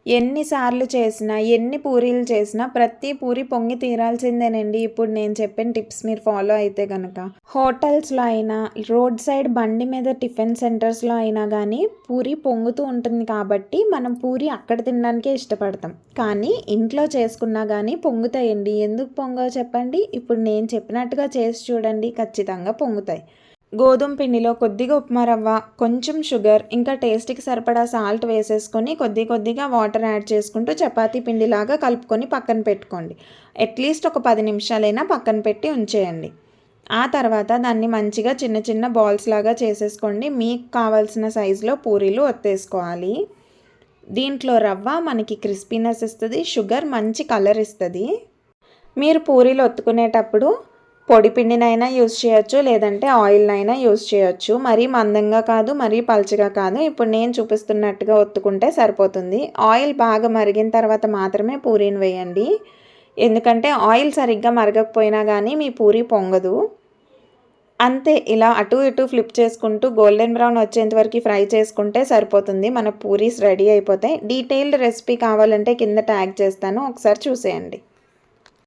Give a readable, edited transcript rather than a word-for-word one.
ఎన్నిసార్లు చేసినా, ఎన్ని పూరీలు చేసినా ప్రతి పూరి పొంగి తీరాల్సిందేనండి. ఇప్పుడు నేను చెప్పిన టిప్స్ మీరు ఫాలో అయితే గనక. హోటల్స్‌లో అయినా, రోడ్ సైడ్ బండి మీద టిఫిన్ సెంటర్స్‌లో అయినా గానీ పూరి పొంగుతూ ఉంటుంది కాబట్టి మనం పూరి అక్కడ తినడానికే ఇష్టపడతాం. కానీ ఇంట్లో చేసుకున్నా గానీ పొంగుతాయండి. ఎందుకు పొంగవో చెప్పండి? ఇప్పుడు నేను చెప్పినట్టుగా చేసి చూడండి, ఖచ్చితంగా పొంగుతాయి. గోధుమ పిండిలో కొద్దిగా ఉప్మా రవ్వ, కొంచెం షుగర్, ఇంకా టేస్ట్‌కి సరిపడా సాల్ట్ వేసేసుకొని కొద్దిగా వాటర్ యాడ్ చేసుకుంటూ చపాతీ పిండిలాగా కలుపుకొని పక్కన పెట్టుకోండి. అట్‌లీస్ట్ ఒక 10 నిమిషాలైనా పక్కన పెట్టి ఉంచేయండి. ఆ తర్వాత దాన్ని మంచిగా చిన్న చిన్న బాల్స్ లాగా చేసేసుకోండి. మీకు కావాల్సిన సైజులో పూరీలు ఒత్తేసుకోవాలి. దీంట్లో రవ్వ మనకి క్రిస్పీనెస్ ఇస్తది. షుగర్ మంచి కలర్ ఇస్తది. మీరు పూరీలు ఒత్తుకునేటప్పుడు పొడి పిండినైనా యూజ్ చేయొచ్చు, లేదంటే ఆయిల్‌నైనా యూజ్ చేయొచ్చు. మరీ మందంగా కాదు, మరీ పల్చగా కాదు. ఇప్పుడు నేను చూపిస్తున్నట్టుగా ఒత్తుకుంటే సరిపోతుంది. ఆయిల్ బాగా మరిగిన తర్వాత మాత్రమే పూరీని వేయండి. ఎందుకంటే ఆయిల్ సరిగ్గా మరగకపోయినా గానీ మీ పూరి పొంగదు. అంతే, ఇలా అటు ఇటు ఫ్లిప్ చేసుకుంటూ గోల్డెన్ బ్రౌన్ వచ్చేంత వరకు ఫ్రై చేసుకుంటే సరిపోతుంది. మన పూరీస్ రెడీ అయిపోతాయి. డీటెయిల్డ్ రెసిపీ కావాలంటే కింద ట్యాగ్ చేస్తాను, ఒకసారి చూసేయండి.